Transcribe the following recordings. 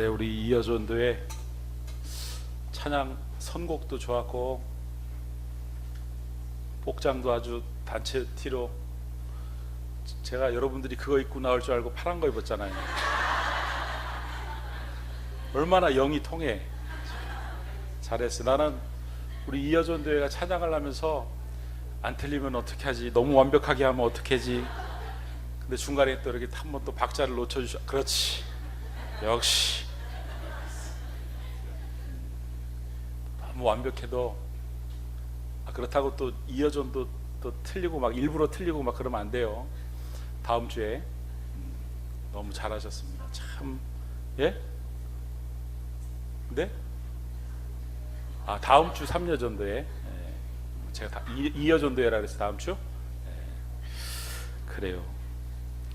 네, 우리 이여전도회 찬양 선곡도 좋았고 복장도 아주 단체 티로, 제가 여러분들이 그거 입고 나올 줄 알고 파란 거 입었잖아요. 얼마나 영이 통해. 잘했어. 나는 우리 이여전도회가 찬양을 하면서 안 틀리면 어떻게 하지, 너무 완벽하게 하면 어떻게 하지. 근데 중간에 또 이렇게 한번 또 박자를 놓쳐주셔. 그렇지, 역시 너무 완벽해도 그렇다고 또 이어전도 또 틀리고 막 일부러 틀리고 막 그러면 안 돼요. 다음 주에 너무 잘하셨습니다. 참. 예? 네? 다음 주 3여전도회. 예. 제가 이여전도회라 그래서 다음 주. 예. 그래요.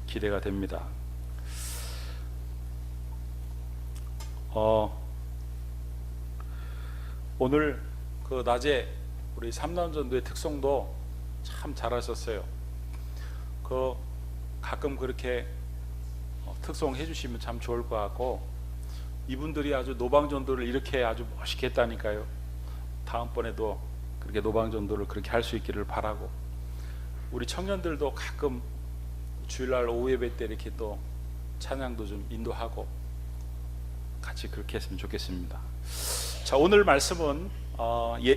기대가 됩니다. 오늘 그 낮에 우리 삼남전도의 특송도 참 잘하셨어요. 가끔 그렇게 특송 해주시면 참 좋을 것 같고, 이분들이 아주 노방전도를 이렇게 아주 멋있게 했다니까요. 다음번에도 그렇게 노방전도를 그렇게 할 수 있기를 바라고, 우리 청년들도 가끔 주일날 오후 예배 때 이렇게 또 찬양도 좀 인도하고 같이 그렇게 했으면 좋겠습니다. 자, 오늘 말씀은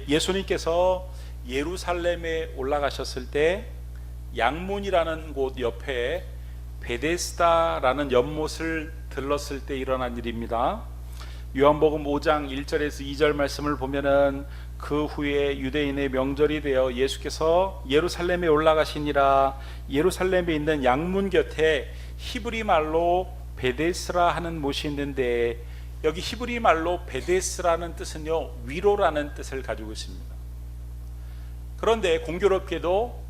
예수님께서 예루살렘에 올라가셨을 때 양문이라는 곳 옆에 베데스다라는 연못을 들렀을 때 일어난 일입니다. 요한복음 5장 1절에서 2절 말씀을 보면은 그 후에 유대인의 명절이 되어 예수께서 예루살렘에 올라가시니라. 예루살렘에 있는 양문 곁에 히브리 말로 베데스라 하는 못이 있는데, 여기 히브리 말로 베데스라는 뜻은요, 위로라는 뜻을 가지고 있습니다. 그런데 공교롭게도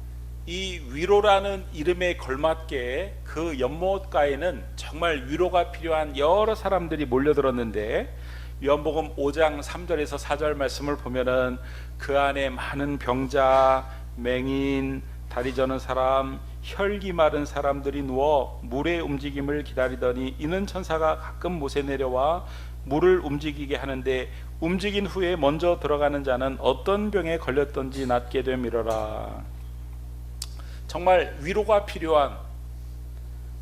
이 위로라는 이름에 걸맞게 그 연못가에는 정말 위로가 필요한 여러 사람들이 몰려들었는데, 요한복음 5장 3절에서 4절 말씀을 보면은 그 안에 많은 병자, 맹인, 다리 저는 사람, 혈기 마른 사람들이 누워 물의 움직임을 기다리더니, 이는 천사가 가끔 못에 내려와 물을 움직이게 하는데 움직인 후에 먼저 들어가는 자는 어떤 병에 걸렸던지 낫게 됨이러라. 정말 위로가 필요한,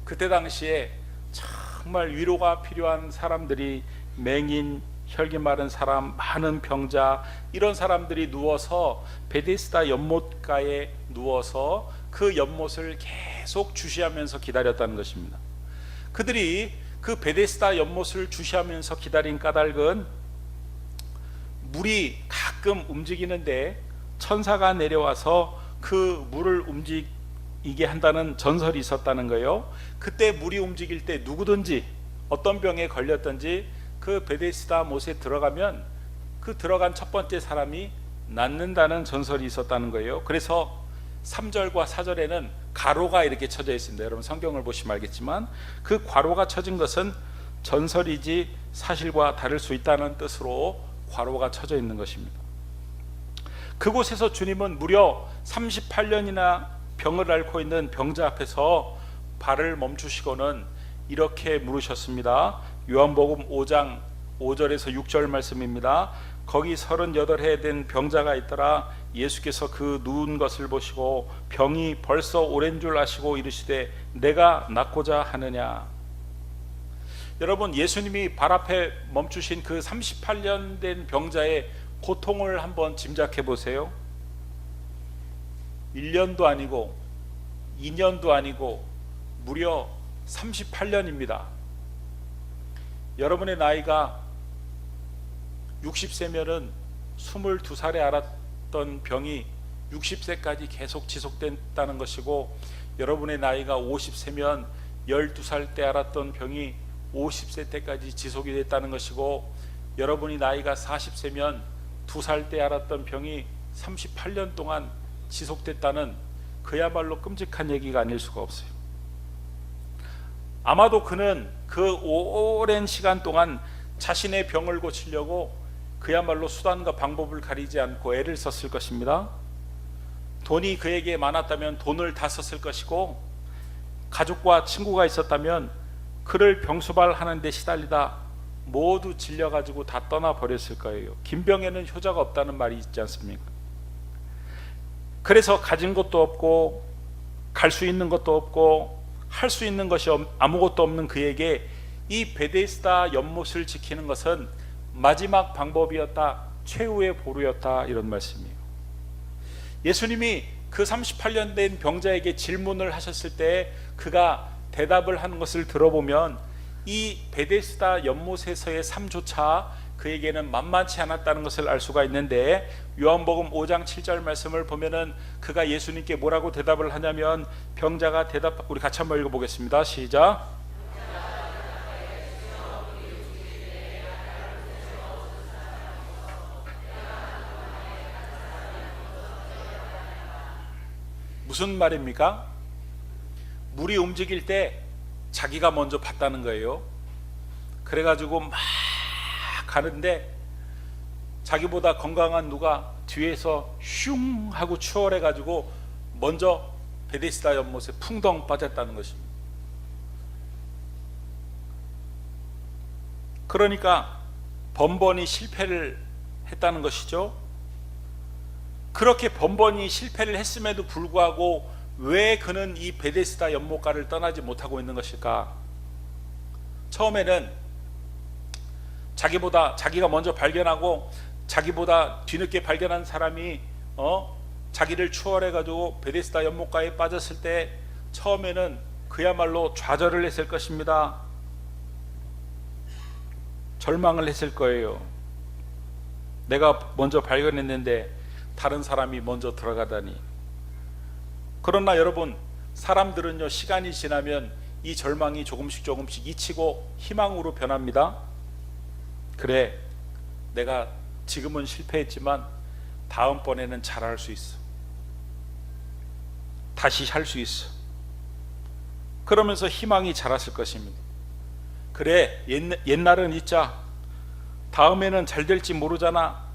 그때 당시에 정말 위로가 필요한 사람들이, 맹인, 혈기 마른 사람, 많은 병자, 이런 사람들이 누워서 베데스다 연못가에 누워서 그 연못을 계속 주시하면서 기다렸다는 것입니다. 그들이 그 베데스다 연못을 주시하면서 기다린 까닭은, 물이 가끔 움직이는데 천사가 내려와서 그 물을 움직이게 한다는 전설이 있었다는 거예요. 그때 물이 움직일 때 누구든지 어떤 병에 걸렸든지 그 베데스다 못에 들어가면 그 들어간 첫 번째 사람이 낫는다는 전설이 있었다는 거예요. 그래서 3절과 4절에는 가로가 이렇게 쳐져 있습니다. 여러분 성경을 보시면 알겠지만 그 괄호가 쳐진 것은 전설이지 사실과 다를 수 있다는 뜻으로 괄호가 쳐져 있는 것입니다. 그곳에서 주님은 무려 38년이나 병을 앓고 있는 병자 앞에서 발을 멈추시고는 이렇게 물으셨습니다. 요한복음 5장 5절에서 6절 말씀입니다. 거기 38해 된 병자가 있더라. 예수께서 그 누운 것을 보시고 병이 벌써 오랜 줄 아시고 이르시되 내가 낫고자 하느냐. 여러분, 예수님이 발 앞에 멈추신 그 38년 된 병자의 고통을 한번 짐작해 보세요. 1년도 아니고 2년도 아니고 무려 38년입니다. 여러분의 나이가 60세면은 22살에 앓았던 병이 60세까지 계속 지속된다는 것이고, 여러분의 나이가 50세면 12살 때 앓았던 병이 50세 때까지 지속이 됐다는 것이고, 여러분이 나이가 40세면 2살 때 앓았던 병이 38년 동안 지속됐다는, 그야말로 끔찍한 얘기가 아닐 수가 없어요. 아마도 그는 그 오랜 시간 동안 자신의 병을 고치려고 그야말로 수단과 방법을 가리지 않고 애를 썼을 것입니다. 돈이 그에게 많았다면 돈을 다 썼을 것이고, 가족과 친구가 있었다면 그를 병수발하는 데 시달리다 모두 질려가지고 다 떠나버렸을 거예요. 김병에는 효자가 없다는 말이 있지 않습니까? 그래서 가진 것도 없고 갈 수 있는 것도 없고 할 수 있는 것이 아무것도 없는 그에게 이 베데스다 연못을 지키는 것은 마지막 방법이었다, 최후의 보루였다, 이런 말씀이에요. 예수님이 그 38년 된 병자에게 질문을 하셨을 때 그가 대답을 하는 것을 들어보면 이 베데스다 연못에서의 삶조차 그에게는 만만치 않았다는 것을 알 수가 있는데, 요한복음 5장 7절 말씀을 보면은 그가 예수님께 뭐라고 대답을 하냐면, 병자가 우리 같이 한번 읽어보겠습니다. 시작. 무슨 말입니까? 물이 움직일 때 자기가 먼저 봤다는 거예요. 그래가지고 막 가는데 자기보다 건강한 누가 뒤에서 슝 하고 추월해가지고 먼저 베데스다 연못에 풍덩 빠졌다는 것입니다. 그러니까 번번이 실패를 했다는 것이죠. 그렇게 번번이 실패를 했음에도 불구하고 왜 그는 이 베데스다 연못가를 떠나지 못하고 있는 것일까? 처음에는 자기가 먼저 발견하고 자기보다 뒤늦게 발견한 사람이 자기를 추월해가지고 베데스다 연못가에 빠졌을 때 처음에는 그야말로 좌절을 했을 것입니다. 절망을 했을 거예요. 내가 먼저 발견했는데 다른 사람이 먼저 들어가다니. 그러나 여러분, 사람들은요, 시간이 지나면 이 절망이 조금씩 잊히고 희망으로 변합니다. 그래, 내가 지금은 실패했지만 다음번에는 잘할 수 있어, 다시 할 수 있어, 그러면서 희망이 자랐을 것입니다. 그래, 옛날은 잊자, 다음에는 잘 될지 모르잖아,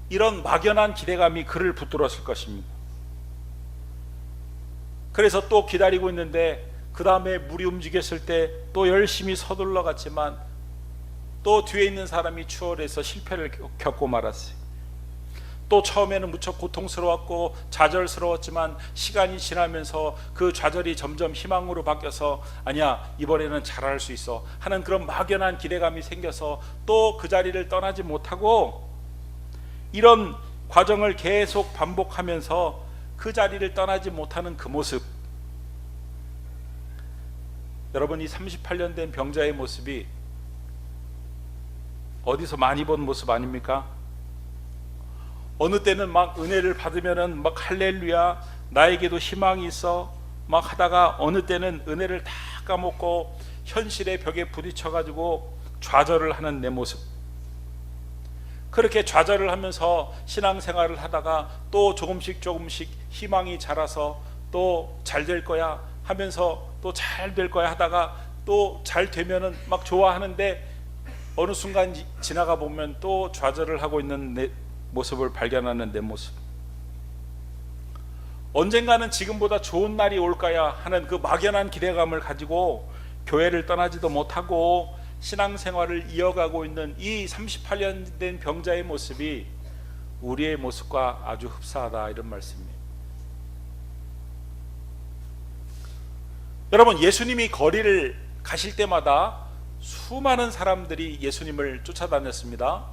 이런 막연한 기대감이 그를 붙들었을 것입니다. 그래서 또 기다리고 있는데 그 다음에 물이 움직였을 때 또 열심히 서둘러 갔지만 또 뒤에 있는 사람이 추월해서 실패를 겪고 말았어요. 또 처음에는 무척 고통스러웠고 좌절스러웠지만 시간이 지나면서 그 좌절이 점점 희망으로 바뀌어서 아니야, 이번에는 잘할 수 있어 하는 그런 막연한 기대감이 생겨서 또 그 자리를 떠나지 못하고, 이런 과정을 계속 반복하면서 그 자리를 떠나지 못하는 그 모습, 여러분, 이 38년 된 병자의 모습이 어디서 많이 본 모습 아닙니까? 어느 때는 막 은혜를 받으면은 막 할렐루야, 나에게도 희망이 있어 막 하다가 어느 때는 은혜를 다 까먹고 현실의 벽에 부딪혀가지고 좌절을 하는 내 모습. 그렇게 좌절을 하면서 신앙생활을 하다가 또 조금씩 희망이 자라서 또 잘 될 거야 하면서 또 잘 될 거야 하다가 또 잘 되면은 막 좋아하는데 어느 순간 지나가 보면 또 좌절을 하고 있는 내 모습을 발견하는 내 모습. 언젠가는 지금보다 좋은 날이 올 거야 하는 그 막연한 기대감을 가지고 교회를 떠나지도 못하고 신앙생활을 이어가고 있는 이 38년 된 병자의 모습이 우리의 모습과 아주 흡사하다, 이런 말씀이에요. 여러분, 예수님이 거리를 가실 때마다 수많은 사람들이 예수님을 쫓아다녔습니다.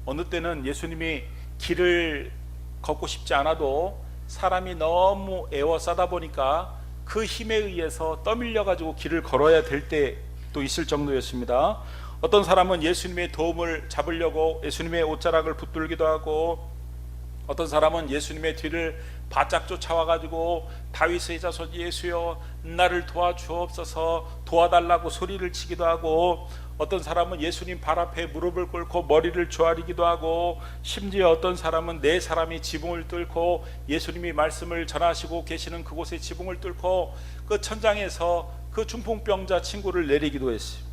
어느 때는 예수님이 길을 걷고 싶지 않아도 사람이 너무 애워싸다 보니까 그 힘에 의해서 떠밀려 가지고 길을 걸어야 될 때도 있을 정도였습니다. 어떤 사람은 예수님의 도움을 잡으려고 예수님의 옷자락을 붙들기도 하고, 어떤 사람은 예수님의 뒤를 바짝 쫓아와 가지고 다윗의 자손 예수여 나를 도와주옵소서 도와달라고 소리를 치기도 하고, 어떤 사람은 예수님 발 앞에 무릎을 꿇고 머리를 조아리기도 하고, 심지어 어떤 사람은 네 사람이 지붕을 뚫고 예수님이 말씀을 전하시고 계시는 그곳에 지붕을 뚫고 그 천장에서 그 중풍병자 친구를 내리기도 했어요.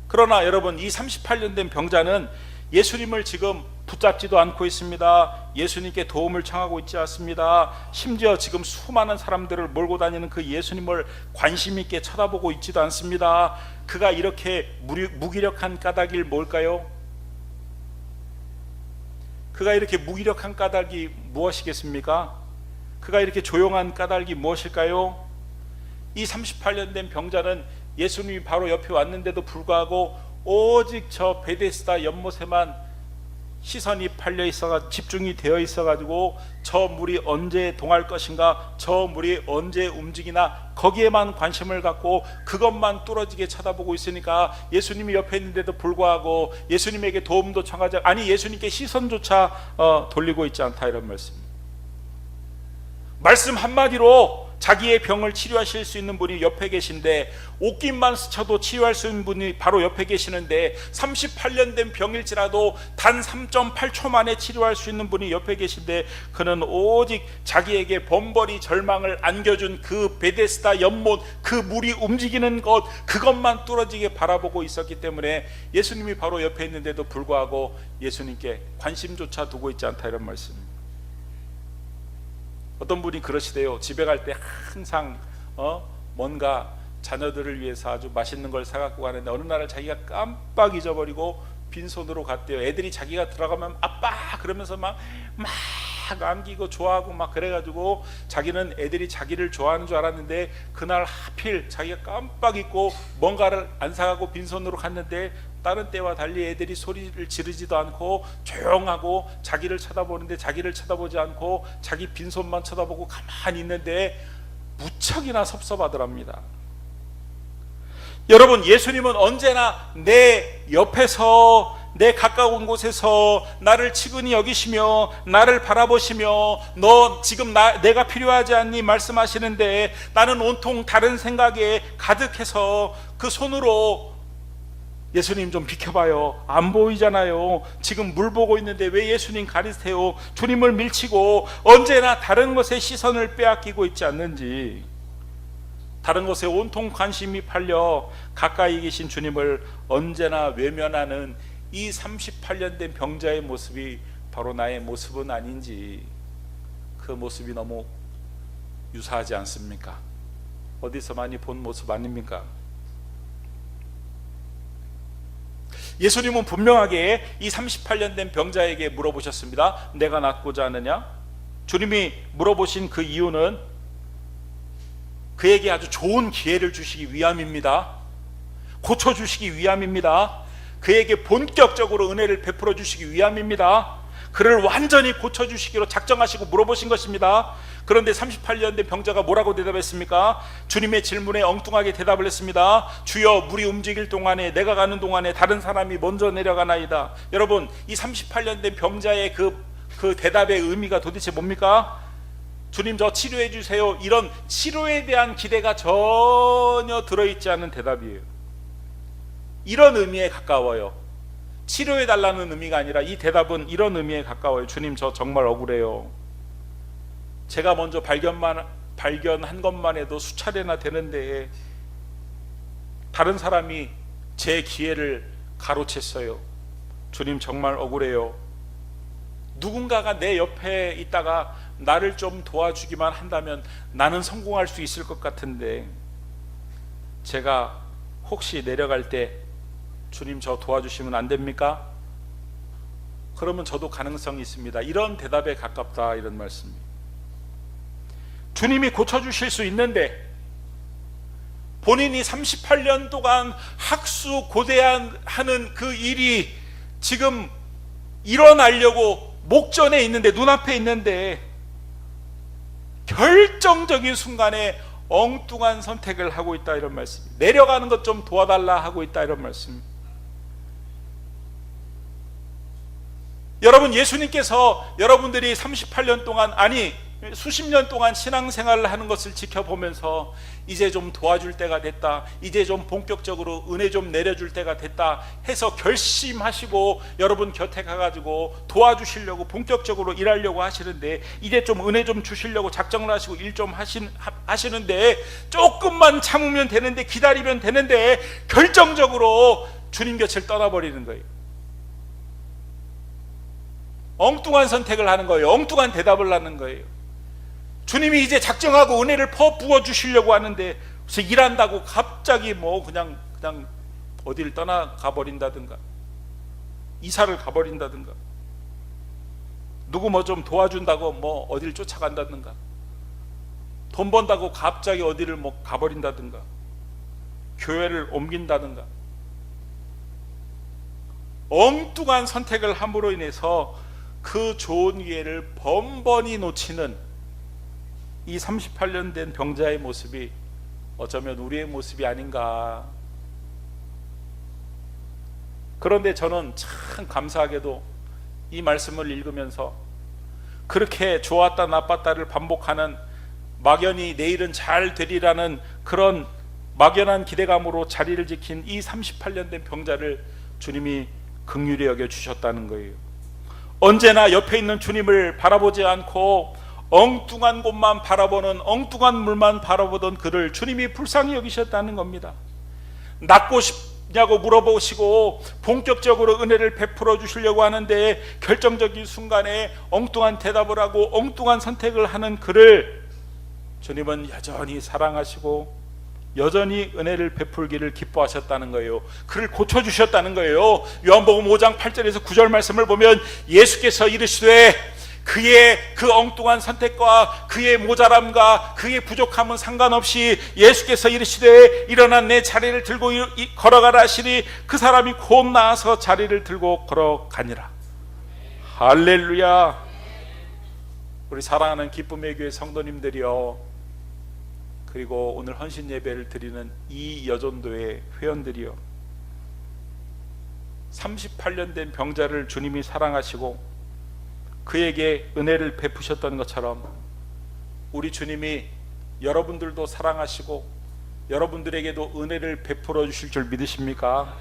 그러나 여러분, 이 38년 된 병자는 예수님을 지금 붙잡지도 않고 있습니다. 예수님께 도움을 청하고 있지 않습니다. 심지어 지금 수많은 사람들을 몰고 다니는 그 예수님을 관심 있게 쳐다보고 있지도 않습니다. 그가 이렇게 무기력한 까닭이 뭘까요? 그가 이렇게 무기력한 까닭이 무엇이겠습니까? 그가 이렇게 조용한 까닭이 무엇일까요? 이 38년 된 병자는 예수님이 바로 옆에 왔는데도 불구하고 오직 저 베데스다 연못에만 시선이 팔려 있어가 집중이 되어 있어가지고 저 물이 언제 동할 것인가, 저 물이 언제 움직이나 거기에만 관심을 갖고 그것만 뚫어지게 쳐다보고 있으니까 예수님이 옆에 있는데도 불구하고 예수님에게 도움도 청하지, 아니 예수님께 시선조차 돌리고 있지 않다, 이런 말씀 한마디로 자기의 병을 치료하실 수 있는 분이 옆에 계신데, 옷깃만 스쳐도 치유할 수 있는 분이 바로 옆에 계시는데, 38년 된 병일지라도 단 3.8초 만에 치료할 수 있는 분이 옆에 계신데, 그는 오직 자기에게 번벌이 절망을 안겨준 그 베데스다 연못, 그 물이 움직이는 것, 그것만 뚫어지게 바라보고 있었기 때문에 예수님이 바로 옆에 있는데도 불구하고 예수님께 관심조차 두고 있지 않다, 이런 말씀입니다. 어떤 분이 그러시대요. 집에 갈 때 항상 뭔가 자녀들을 위해서 아주 맛있는 걸 사갖고 가는데 어느 날 자기가 깜빡 잊어버리고 빈손으로 갔대요. 애들이 자기가 들어가면 아빠 그러면서 막 안기고 좋아하고 막 그래가지고 자기는 애들이 자기를 좋아하는 줄 알았는데, 그날 하필 자기가 깜빡 잊고 뭔가를 안 사가고 빈손으로 갔는데 다른 때와 달리 애들이 소리를 지르지도 않고 조용하고 자기를 쳐다보는데 자기를 쳐다보지 않고 자기 빈손만 쳐다보고 가만히 있는데 무척이나 섭섭하더랍니다. 여러분, 예수님은 언제나 내 옆에서, 내 가까운 곳에서 나를 치근히 여기시며 나를 바라보시며, 너 지금 내가 필요하지 않니 말씀하시는데 나는 온통 다른 생각에 가득해서 그 손으로 예수님 좀 비켜봐요, 안 보이잖아요, 지금 물 보고 있는데 왜 예수님 가리세요, 주님을 밀치고 언제나 다른 것에 시선을 빼앗기고 있지 않는지, 다른 것에 온통 관심이 팔려 가까이 계신 주님을 언제나 외면하는 이 38년 된 병자의 모습이 바로 나의 모습은 아닌지, 그 모습이 너무 유사하지 않습니까? 어디서 많이 본 모습 아닙니까? 예수님은 분명하게 이 38년 된 병자에게 물어보셨습니다. 내가 낫고자 하느냐? 주님이 물어보신 그 이유는 그에게 아주 좋은 기회를 주시기 위함입니다. 고쳐주시기 위함입니다. 그에게 본격적으로 은혜를 베풀어 주시기 위함입니다. 그를 완전히 고쳐주시기로 작정하시고 물어보신 것입니다. 그런데 38년 된 병자가 뭐라고 대답했습니까? 주님의 질문에 엉뚱하게 대답을 했습니다. 주여, 물이 움직일 동안에, 내가 가는 동안에 다른 사람이 먼저 내려가나이다. 여러분, 이 38년 된 병자의 그 대답의 의미가 도대체 뭡니까? 주님, 저 치료해 주세요, 이런 치료에 대한 기대가 전혀 들어있지 않은 대답이에요. 이런 의미에 가까워요. 치료해 달라는 의미가 아니라 이 대답은 이런 의미에 가까워요. 주님, 저 정말 억울해요. 제가 먼저 발견한 것만 해도 수차례나 되는데 다른 사람이 제 기회를 가로챘어요. 주님, 정말 억울해요. 누군가가 내 옆에 있다가 나를 좀 도와주기만 한다면 나는 성공할 수 있을 것 같은데, 제가 혹시 내려갈 때 주님, 저 도와주시면 안 됩니까? 그러면 저도 가능성이 있습니다. 이런 대답에 가깝다, 이런 말씀입니다. 주님이 고쳐주실 수 있는데 본인이 38년 동안 학수고대하는 그 일이 지금 일어나려고 목전에 있는데, 눈앞에 있는데 결정적인 순간에 엉뚱한 선택을 하고 있다, 이런 말씀입니다. 내려가는 것 좀 도와달라 하고 있다, 이런 말씀입니다. 여러분, 예수님께서 여러분들이 38년 동안, 아니 수십 년 동안 신앙생활을 하는 것을 지켜보면서 이제 좀 도와줄 때가 됐다, 이제 좀 본격적으로 은혜 좀 내려줄 때가 됐다 해서 결심하시고 여러분 곁에 가가지고 도와주시려고 본격적으로 일하려고 하시는데, 이제 좀 은혜 좀 주시려고 작정을 하시고 일 좀 하시는데, 조금만 참으면 되는데, 기다리면 되는데 결정적으로 주님 곁을 떠나버리는 거예요. 엉뚱한 선택을 하는 거예요. 엉뚱한 대답을 하는 거예요. 주님이 이제 작정하고 은혜를 부어 주시려고 하는데 그래서 일한다고 갑자기 그냥 어디를 떠나가 버린다든가 이사를 가버린다든가 누구 좀 도와준다고 어디를 쫓아간다든가 돈 번다고 갑자기 어디를 가버린다든가 교회를 옮긴다든가 엉뚱한 선택을 함으로 인해서 그 좋은 기회를 번번이 놓치는 이 38년 된 병자의 모습이 어쩌면 우리의 모습이 아닌가. 그런데 저는 참 감사하게도 이 말씀을 읽으면서 그렇게 좋았다 나빴다를 반복하는 막연히 내일은 잘 되리라는 그런 막연한 기대감으로 자리를 지킨 이 38년 된 병자를 주님이 긍휼히 여겨 주셨다는 거예요. 언제나 옆에 있는 주님을 바라보지 않고 엉뚱한 곳만 바라보는, 엉뚱한 물만 바라보던 그를 주님이 불쌍히 여기셨다는 겁니다. 낫고 싶냐고 물어보시고 본격적으로 은혜를 베풀어 주시려고 하는데 결정적인 순간에 엉뚱한 대답을 하고 엉뚱한 선택을 하는 그를 주님은 여전히 사랑하시고 여전히 은혜를 베풀기를 기뻐하셨다는 거예요. 그를 고쳐주셨다는 거예요. 요한복음 5장 8절에서 9절 말씀을 보면 예수께서 이르시되 그의 그 엉뚱한 선택과 그의 모자람과 그의 부족함은 상관없이 예수께서 이르시되 일어나 내 자리를 들고 걸어가라 하시니 그 사람이 곧 나아서 자리를 들고 걸어가니라. 할렐루야. 우리 사랑하는 기쁨의 교회 성도님들이여, 그리고 오늘 헌신 예배를 드리는 이 여전도의 회원들이여, 38년 된 병자를 주님이 사랑하시고 그에게 은혜를 베푸셨던 것처럼 우리 주님이 여러분들도 사랑하시고 여러분들에게도 은혜를 베풀어 주실 줄 믿으십니까?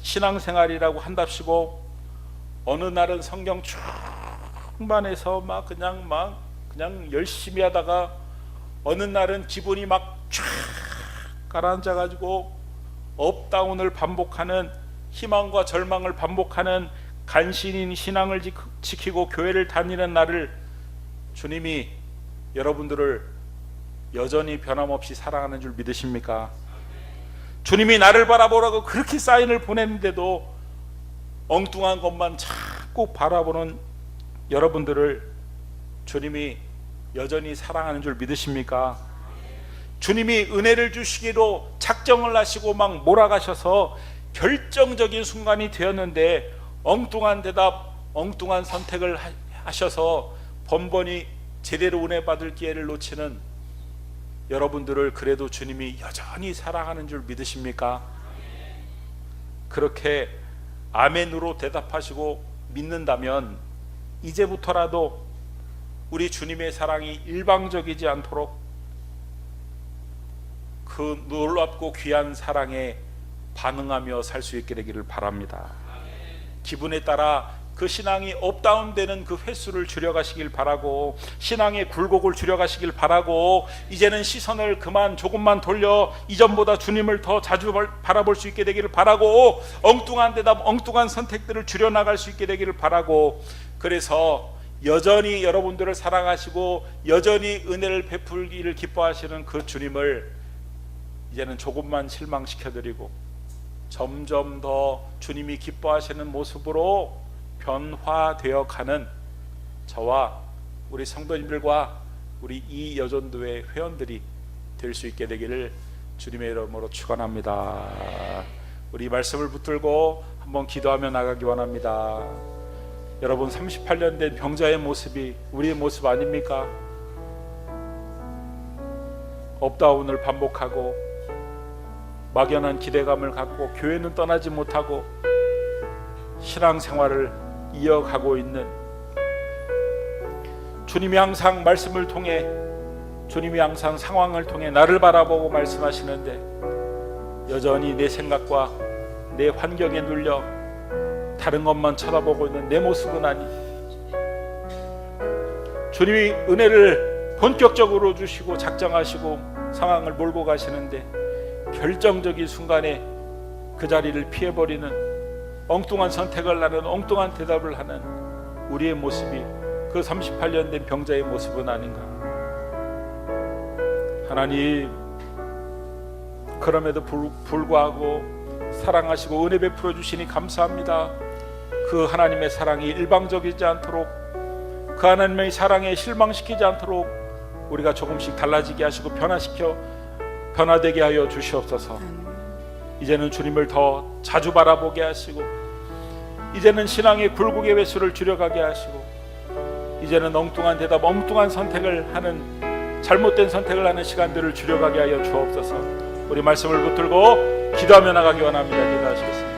신앙생활이라고 한답시고 어느 날은 성경 충만해서 그냥 열심히 하다가 어느 날은 기분이 쫙 가라앉아가지고 업다운을 반복하는, 희망과 절망을 반복하는 간신인 신앙을 지키고 교회를 다니는 날을 주님이 여러분들을 여전히 변함없이 사랑하는 줄 믿으십니까? 주님이 나를 바라보라고 그렇게 사인을 보냈는데도 엉뚱한 것만 자꾸 바라보는 여러분들을 주님이 여전히 사랑하는 줄 믿으십니까? 주님이 은혜를 주시기로 작정을 하시고 몰아가셔서 결정적인 순간이 되었는데 엉뚱한 대답, 엉뚱한 선택을 하셔서 번번이 제대로 은혜 받을 기회를 놓치는 여러분들을 그래도 주님이 여전히 사랑하는 줄 믿으십니까? 그렇게 아멘으로 대답하시고 믿는다면 이제부터라도 우리 주님의 사랑이 일방적이지 않도록 그 놀랍고 귀한 사랑에 반응하며 살 수 있게 되기를 바랍니다. 기분에 따라 그 신앙이 업다운되는 그 횟수를 줄여가시길 바라고, 신앙의 굴곡을 줄여가시길 바라고, 이제는 시선을 조금만 돌려 이전보다 주님을 더 자주 바라볼 수 있게 되기를 바라고, 엉뚱한 대답, 엉뚱한 선택들을 줄여나갈 수 있게 되기를 바라고, 그래서 여전히 여러분들을 사랑하시고 여전히 은혜를 베풀기를 기뻐하시는 그 주님을 이제는 조금만 실망시켜드리고 점점 더 주님이 기뻐하시는 모습으로 변화되어 가는 저와 우리 성도님들과 우리 이 여전도의 회원들이 될 수 있게 되기를 주님의 이름으로 축원합니다. 우리 말씀을 붙들고 한번 기도하며 나가기 원합니다. 여러분, 38년 된 병자의 모습이 우리의 모습 아닙니까? 업다운을 반복하고 막연한 기대감을 갖고 교회는 떠나지 못하고 신앙생활을 이어가고 있는, 주님이 항상 말씀을 통해, 주님이 항상 상황을 통해 나를 바라보고 말씀하시는데 여전히 내 생각과 내 환경에 눌려 다른 것만 쳐다보고 있는 내 모습은 아니, 주님이 은혜를 본격적으로 주시고 작정하시고 상황을 몰고 가시는데 결정적인 순간에 그 자리를 피해버리는 엉뚱한 선택을 하는, 엉뚱한 대답을 하는 우리의 모습이 그 38년 된 병자의 모습은 아닌가. 하나님, 그럼에도 불구하고 사랑하시고 은혜 베풀어 주시니 감사합니다. 그 하나님의 사랑이 일방적이지 않도록, 그 하나님의 사랑에 실망시키지 않도록 우리가 조금씩 달라지게 하시고 변화되게 하여 주시옵소서. 이제는 주님을 더 자주 바라보게 하시고, 이제는 신앙의 굴곡의 횟수를 줄여가게 하시고, 이제는 엉뚱한 대답, 엉뚱한 선택을 하는, 잘못된 선택을 하는 시간들을 줄여가게 하여 주옵소서. 우리 말씀을 붙들고 기도하며 나가기 원합니다. 기도하시겠습니다.